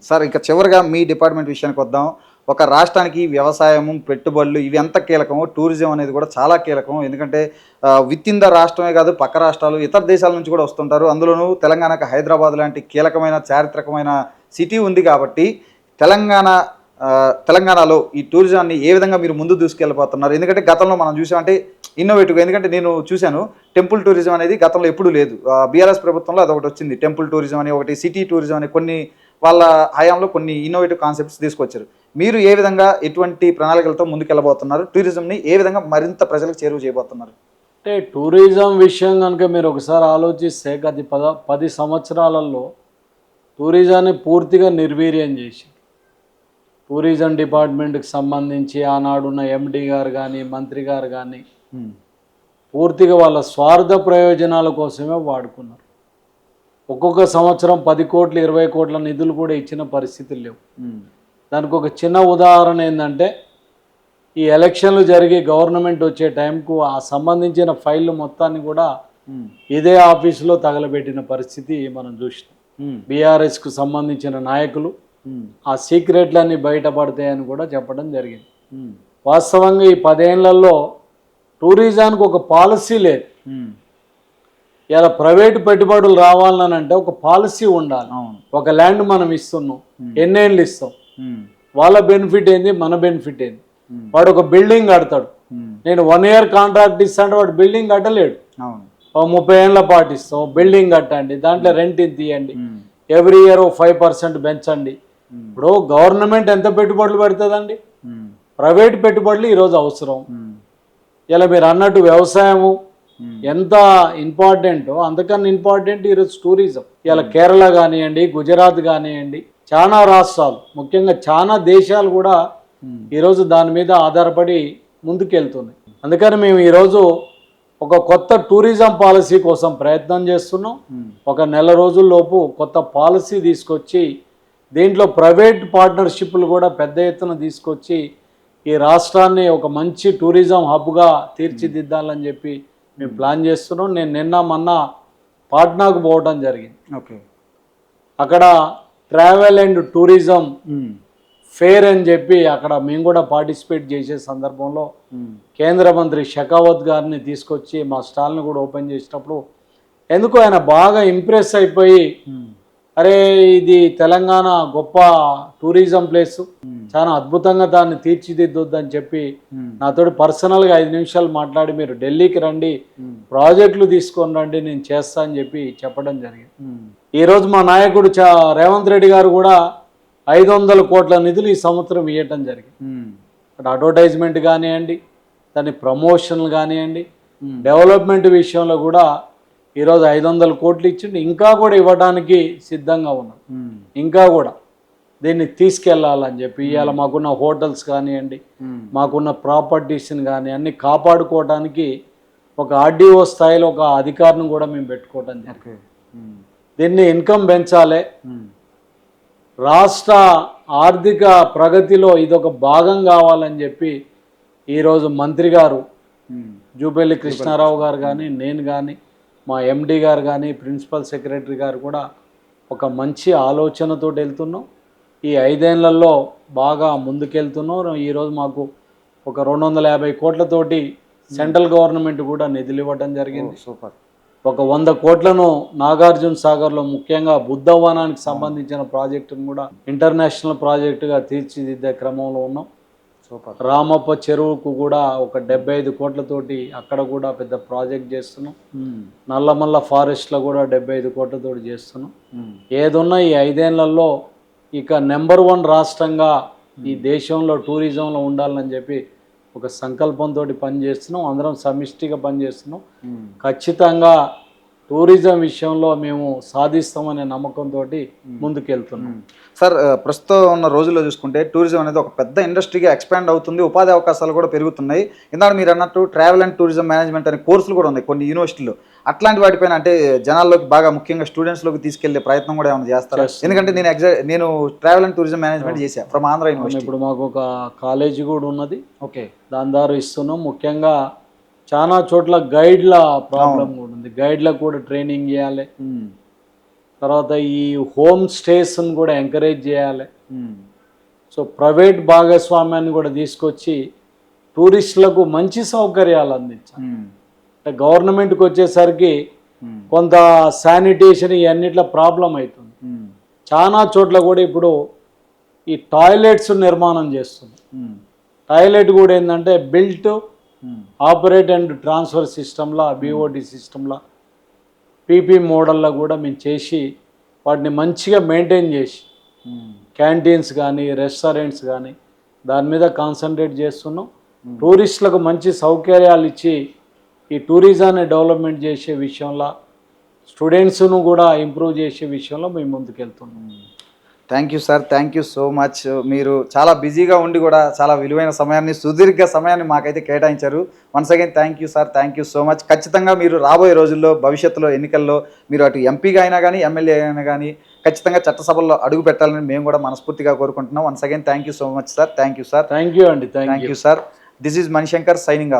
Sir ఇక చివరిగా మీ department విషయానికి వద్దాం. ఒక రాష్ట్రానికి వ్యవసాయము, పెట్టుబడులు ఇవి ఎంత కీలకమో టూరిజం అనేది కూడా చాలా కీలకం. ఎందుకంటే వితిన్ ద రాష్ట్రమే కాదు పక్క రాష్ట్రాలు, ఇతర దేశాల నుంచి కూడా వస్తుంటారు. అందులోనూ తెలంగాణకు హైదరాబాద్ లాంటి కీలకమైన చారిత్రకమైన సిటీ ఉంది కాబట్టి తెలంగాణలో ఈ టూరిజాన్ని ఏ విధంగా మీరు ముందు దూసుకెళ్ళిపోతున్నారు? ఎందుకంటే గతంలో మనం చూసామంటే ఇన్నోవేటివ్గా, ఎందుకంటే నేను చూశాను టెంపుల్ టూరిజం అనేది గతంలో ఎప్పుడూ లేదు. బీఆర్ఎస్ ప్రభుత్వంలో అదొకటి వచ్చింది, టెంపుల్ టూరిజం అని, ఒకటి సిటీ టూరిజం అని, కొన్ని వాళ్ళ హయాంలో కొన్ని ఇన్నోవేటివ్ కాన్సెప్ట్స్ తీసుకొచ్చారు. మీరు ఏ విధంగా ఎటువంటి ప్రణాళికలతో ముందుకెళ్ళబోతున్నారు? టూరిజంని ఏ విధంగా మరింత ప్రజలకు చేరువ చేయబోతున్నారు? అంటే టూరిజం విషయం కనుక మీరు ఒకసారి ఆలోచిస్తే గత 10 సంవత్సరాలలో టూరిజాన్ని పూర్తిగా నిర్వీర్యం చేసి, టూరిజం డిపార్ట్మెంట్కి సంబంధించి ఆనాడున్న ఎండి గారు కానీ మంత్రి గారు కానీ పూర్తిగా వాళ్ళ స్వార్థ ప్రయోజనాల కోసమే వాడుకున్నారు. ఒక్కొక్క సంవత్సరం 10 కోట్లు 20 కోట్ల నిధులు కూడా ఇచ్చిన పరిస్థితులు లేవు. దానికి ఒక చిన్న ఉదాహరణ ఏంటంటే, ఈ ఎలక్షన్లు జరిగి గవర్నమెంట్ వచ్చే టైంకు ఆ సంబంధించిన ఫైళ్ళు మొత్తాన్ని కూడా ఇదే ఆఫీసులో తగలబెట్టిన పరిస్థితి మనం చూసినాం. బీఆర్ఎస్కు సంబంధించిన నాయకులు ఆ సీక్రెట్లన్నీ బయటపడతాయని కూడా చెప్పడం జరిగింది. వాస్తవంగా ఈ 10 ఏళ్లలో టూరిజానికి ఒక పాలసీ లేదు. ఇలా ప్రైవేటు పెట్టుబడులు రావాలని అంటే ఒక పాలసీ ఉండాలి. ఒక ల్యాండ్ మనం ఇస్తున్నాం, ఎన్నేళ్ళు ఇస్తాం, వాళ్ళ బెనిఫిట్ ఏంది, మన బెనిఫిట్ ఏంది. వాడు ఒక బిల్డింగ్ కడతాడు, నేను 1 year కాంట్రాక్ట్ ఇస్తాను, వాడు బిల్డింగ్ కట్టలేడు. 30 ఏళ్ళ పాటు ఇస్తాం, బిల్డింగ్ కట్టండి, దాంట్లో రెంట్ ఇంత తీయండి, ఎవ్రీ ఇయర్ 5% పెంచండి. ఇప్పుడు గవర్నమెంట్ ఎంత పెట్టుబడులు పెడుతుందండి? ప్రైవేట్ పెట్టుబడులు ఈరోజు అవసరం. ఇలా మీరు అన్నట్టు వ్యవసాయము ఎంత ఇంపార్టెంటో అంతకన్నా ఇంపార్టెంట్ ఈరోజు టూరిజం. ఇలా కేరళ కానివ్వండి, గుజరాత్ కానివ్వండి, చాలా రాష్ట్రాలు, ముఖ్యంగా చాలా దేశాలు కూడా ఈరోజు దాని మీద ఆధారపడి ముందుకెళ్తున్నాయి. అందుకని మేము ఈరోజు ఒక కొత్త టూరిజం పాలసీ కోసం ప్రయత్నం చేస్తున్నాం. ఒక నెల రోజుల్లోపు కొత్త పాలసీ తీసుకొచ్చి దీంట్లో ప్రైవేట్ పార్ట్నర్షిప్లు కూడా పెద్ద ఎత్తున తీసుకొచ్చి ఈ రాష్ట్రాన్ని ఒక మంచి టూరిజం హబ్గా తీర్చిదిద్దాలని చెప్పి మేము ప్లాన్ చేస్తున్నాం. నేను నిన్న మొన్న పాట్నాకు పోవడం జరిగింది. అక్కడ ట్రావెల్ అండ్ టూరిజం ఫేర్ అని చెప్పి అక్కడ మేము కూడా పార్టిసిపేట్ చేసే సందర్భంలో కేంద్ర మంత్రి షెకావత్ గారిని తీసుకొచ్చి మా స్టాల్ని కూడా ఓపెన్ చేసేటప్పుడు ఎందుకు ఆయన బాగా ఇంప్రెస్ అయిపోయి, అరే ఇది తెలంగాణ గొప్ప టూరిజం ప్లేస్, చాలా అద్భుతంగా దాన్ని తీర్చిదిద్దొద్దని చెప్పి నాతో పర్సనల్గా 5 నిమిషాలు మాట్లాడి, మీరు ఢిల్లీకి రండి, ప్రాజెక్టులు తీసుకొని రండి, నేను చేస్తా అని చెప్పి చెప్పడం జరిగింది. ఈరోజు మా నాయకుడు రేవంత్ రెడ్డి గారు కూడా 500 కోట్ల నిధులు ఈ సంవత్సరం ఇవ్వటం జరిగింది. అడ్వర్టైజ్మెంట్ కానివ్వండి, దాని ప్రమోషన్లు కానివ్వండి, డెవలప్మెంట్ విషయంలో కూడా ఈరోజు 500 కోట్లు ఇచ్చిండు. ఇంకా కూడా ఇవ్వడానికి సిద్ధంగా ఉన్నాం. ఇంకా కూడా దీన్ని తీసుకెళ్లాలని చెప్పి ఇవాళ మాకున్న హోటల్స్ కానివ్వండి, మాకున్న ప్రాపర్టీస్ని కానీ అన్ని కాపాడుకోవడానికి ఒక ఆర్డీఓ స్థాయిలో ఒక అధికారిని కూడా మేము పెట్టుకోవడం జరిగింది. దీన్ని ఇన్కమ్ పెంచాలి, రాష్ట్ర ఆర్థిక ప్రగతిలో ఇదొక భాగం కావాలని చెప్పి ఈరోజు మంత్రి గారు జూపల్లి కృష్ణారావు గారు కానీ, నేను కానీ, మా ఎండి గారు కానీ, ప్రిన్సిపల్ సెక్రటరీ గారు కూడా ఒక మంచి ఆలోచనతో వెళ్తున్నాం. ఈ 5 ఏళ్లలో బాగా ముందుకెళ్తున్నాం. ఈరోజు మాకు ఒక 250 కోట్లతోటి సెంట్రల్ గవర్నమెంట్ కూడా నిధులు ఇవ్వడం జరిగింది. సూపర్. ఒక 100 కోట్లను నాగార్జున సాగర్లో ముఖ్యంగా బుద్ధవనానికి సంబంధించిన ప్రాజెక్టును కూడా ఇంటర్నేషనల్ ప్రాజెక్టుగా తీర్చిదిద్దే క్రమంలో ఉన్నాం. రామప్ప చెరువుకు కూడా ఒక 75 కోట్లతోటి అక్కడ కూడా పెద్ద ప్రాజెక్ట్ చేస్తున్నాం. నల్లమల్ల ఫారెస్ట్లో కూడా 75 కోట్లతోటి చేస్తున్నాం. ఏదున్నా ఈ 5 ఏళ్లలో ఇక నెంబర్ 1 రాష్ట్రంగా ఈ దేశంలో టూరిజంలో ఉండాలని చెప్పి ఒక సంకల్పంతో పనిచేస్తున్నాం. అందరం సమిష్టిగా పనిచేస్తున్నాం. ఖచ్చితంగా టూరిజం విషయంలో మేము సాధిస్తామనే నమ్మకంతో ముందుకెళ్తున్నాం. సార్ ప్రస్తుతం ఉన్న రోజుల్లో చూసుకుంటే టూరిజం అనేది ఒక పెద్ద ఇండస్ట్రీగా ఎక్స్పాండ్ అవుతుంది, ఉపాధి అవకాశాలు కూడా పెరుగుతున్నాయి. ఇందాక మీరు అన్నట్టు ట్రావెల్ అండ్ టూరిజం మేనేజ్మెంట్ అనే కోర్సులు కూడా ఉన్నాయి కొన్ని యూనివర్సిటీలో. అట్లాంటి వాటిపైన అంటే జనాల్లోకి బాగా ముఖ్యంగా స్టూడెంట్స్లోకి తీసుకెళ్లే ప్రయత్నం కూడా ఏమైనా చేస్తారు? ఎందుకంటే నేను ట్రావెల్ అండ్ టూరిజం మేనేజ్మెంట్ చేశాను ఫ్రమ్ ఆంధ్ర యూనివర్సిటీ. ఇప్పుడు మాకు ఒక కాలేజీ కూడా ఉన్నది. దాని ద్వారా ఇస్తున్నాం. ముఖ్యంగా చాలా చోట్ల గైడ్ల ప్రాబ్లం కూడా ఉంది. గైడ్లకు కూడా ట్రైనింగ్ చేయాలి. తర్వాత ఈ హోమ్ స్టేస్ని కూడా ఎంకరేజ్ చేయాలి. సో ప్రైవేట్ భాగస్వామ్యాన్ని కూడా తీసుకొచ్చి టూరిస్టులకు మంచి సౌకర్యాలు అందించాలి. అంటే గవర్నమెంట్కి వచ్చేసరికి కొంత శానిటేషన్ ఇవన్నిట్లో ప్రాబ్లం అవుతుంది. చాలా చోట్ల కూడా ఇప్పుడు ఈ టాయిలెట్స్ నిర్మాణం చేస్తుంది. టాయిలెట్ కూడా ఏంటంటే బిల్ట్ ఆపరేట్ అండ్ ట్రాన్స్ఫర్ సిస్టంలో, బీఓటీ సిస్టంలో, పీపీ మోడల్లో కూడా మేము చేసి వాటిని మంచిగా మెయింటైన్ చేసి క్యాంటీన్స్ కానీ రెస్టారెంట్స్ కానీ దాని మీద కాన్సన్ట్రేట్ చేస్తున్నాం. టూరిస్టులకు మంచి సౌకర్యాలు ఇచ్చి ఈ టూరిజాన్ని డెవలప్మెంట్ చేసే విషయంలో, స్టూడెంట్స్ను కూడా ఇంప్రూవ్ చేసే విషయంలో మేము ముందుకెళ్తున్నాం. Thank you sir, thank you so much. మీరు చాలా బిజీగా ఉండి కూడా చాలా విలువైన సమయాన్ని, సుదీర్ఘ సమయాన్ని మాకైతే కేటాయించారు. Once again thank you sir, thank you so much. ఖచ్చితంగా మీరు రాబోయే రోజుల్లో భవిష్యత్తులో ఎన్నికల్లో మీరు అటు ఎంపీగా అయినా కానీ ఎమ్మెల్యే అయినా కానీ ఖచ్చితంగా చట్టసభల్లో అడుగు పెట్టాలని మేము కూడా మనస్ఫూర్తిగా కోరుకుంటున్నాం. Once again thank you so much sir, thank you sir. Thank you అండి, thank you sir. This is Manishankar signing of.